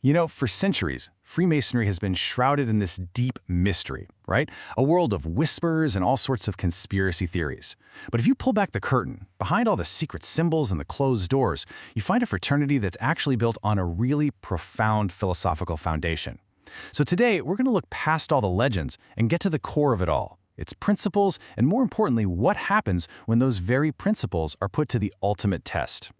You know, for centuries, Freemasonry has been shrouded in this deep mystery, right? A world of whispers and all sorts of conspiracy theories. But if you pull back the curtain, behind all the secret symbols and the closed doors, you find a fraternity that's actually built on a really profound philosophical foundation. So today, we're going to look past all the legends and get to the core of it all, its principles, and more importantly, what happens when those very principles are put to the ultimate test.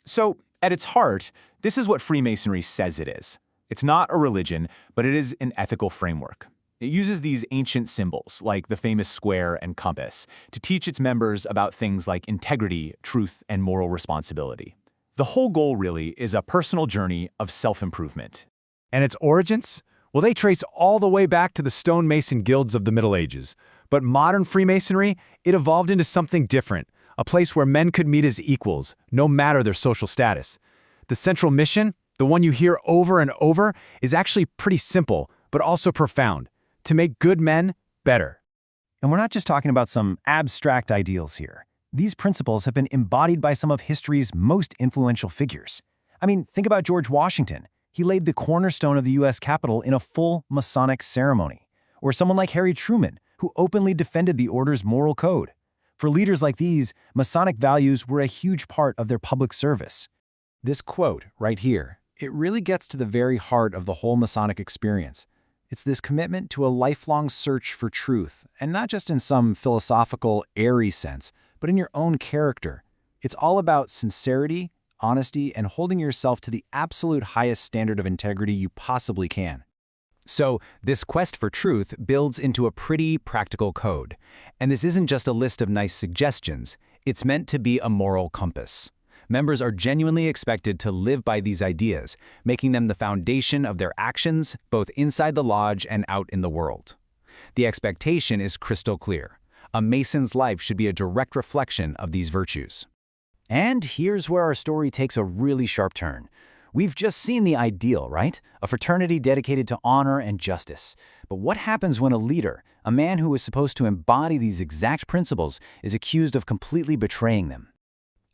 So, at its heart, this is what Freemasonry says it is. It's not a religion, but it is an ethical framework. It uses these ancient symbols, like the famous square and compass, to teach its members about things like integrity, truth, and moral responsibility. The whole goal, really, is a personal journey of self-improvement. And its origins? Well, they trace all the way back to the stonemason guilds of the Middle Ages. But modern Freemasonry, it evolved into something different, a place where men could meet as equals, no matter their social status. The central mission, the one you hear over and over, is actually pretty simple, but also profound: to make good men better. And we're not just talking about some abstract ideals here. These principles have been embodied by some of history's most influential figures. I mean, think about George Washington. He laid the cornerstone of the U.S. Capitol in a full Masonic ceremony. Or someone like Harry Truman, who openly defended the order's moral code. For leaders like these, Masonic values were a huge part of their public service. This quote right here, it really gets to the very heart of the whole Masonic experience. It's this commitment to a lifelong search for truth, and not just in some philosophical, airy sense, but in your own character. It's all about sincerity, honesty, and holding yourself to the absolute highest standard of integrity you possibly can. So, this quest for truth builds into a pretty practical code. And this isn't just a list of nice suggestions, it's meant to be a moral compass. Members are genuinely expected to live by these ideas, making them the foundation of their actions, both inside the lodge and out in the world. The expectation is crystal clear. A Mason's life should be a direct reflection of these virtues. And here's where our story takes a really sharp turn. We've just seen the ideal, right? A fraternity dedicated to honor and justice. But what happens when a leader, a man who is supposed to embody these exact principles, is accused of completely betraying them?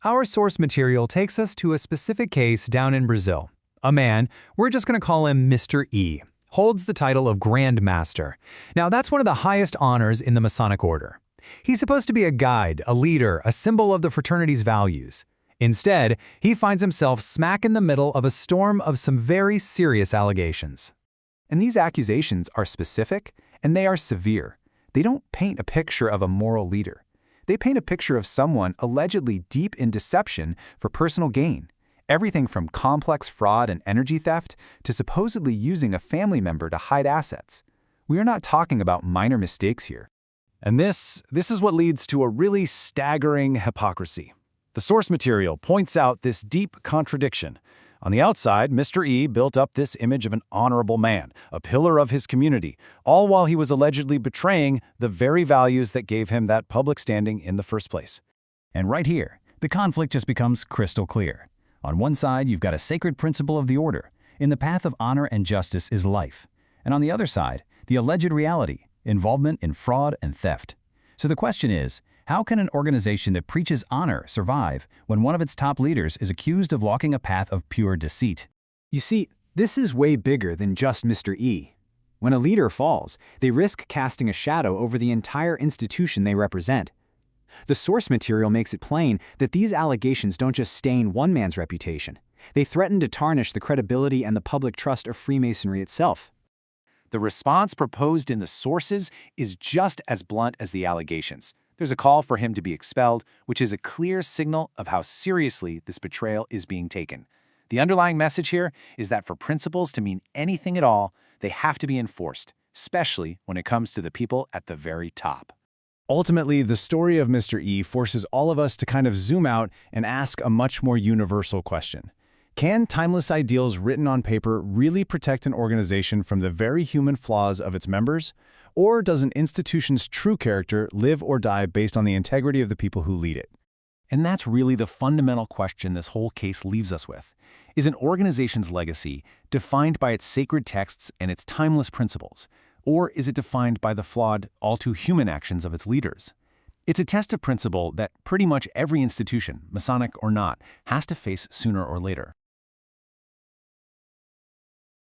Our source material takes us to a specific case down in Brazil. A man, we're just going to call him Mr. E, holds the title of Grand Master. Now, that's one of the highest honors in the Masonic order. He's supposed to be a guide, a leader, a symbol of the fraternity's values. Instead, he finds himself smack in the middle of a storm of some very serious allegations. And these accusations are specific, and they are severe. They don't paint a picture of a moral leader. They paint a picture of someone allegedly deep in deception for personal gain. Everything from complex fraud and energy theft to supposedly using a family member to hide assets. We are not talking about minor mistakes here. And this is what leads to a really staggering hypocrisy. The source material points out this deep contradiction. On the outside, Mr. E built up this image of an honorable man, a pillar of his community, all while he was allegedly betraying the very values that gave him that public standing in the first place. And right here, the conflict just becomes crystal clear. On one side, you've got a sacred principle of the order. In the path of honor and justice is life. And on the other side, the alleged reality, involvement in fraud and theft. So the question is, how can an organization that preaches honor survive when one of its top leaders is accused of walking a path of pure deceit? You see, this is way bigger than just Mr. E. When a leader falls, they risk casting a shadow over the entire institution they represent. The source material makes it plain that these allegations don't just stain one man's reputation. They threaten to tarnish the credibility and the public trust of Freemasonry itself. The response proposed in the sources is just as blunt as the allegations. There's a call for him to be expelled, which is a clear signal of how seriously this betrayal is being taken. The underlying message here is that for principles to mean anything at all, they have to be enforced, especially when it comes to the people at the very top. Ultimately, the story of Mr. E forces all of us to kind of zoom out and ask a much more universal question. Can timeless ideals written on paper really protect an organization from the very human flaws of its members? Or does an institution's true character live or die based on the integrity of the people who lead it? And that's really the fundamental question this whole case leaves us with. Is an organization's legacy defined by its sacred texts and its timeless principles? Or is it defined by the flawed, all-too-human actions of its leaders? It's a test of principle that pretty much every institution, Masonic or not, has to face sooner or later.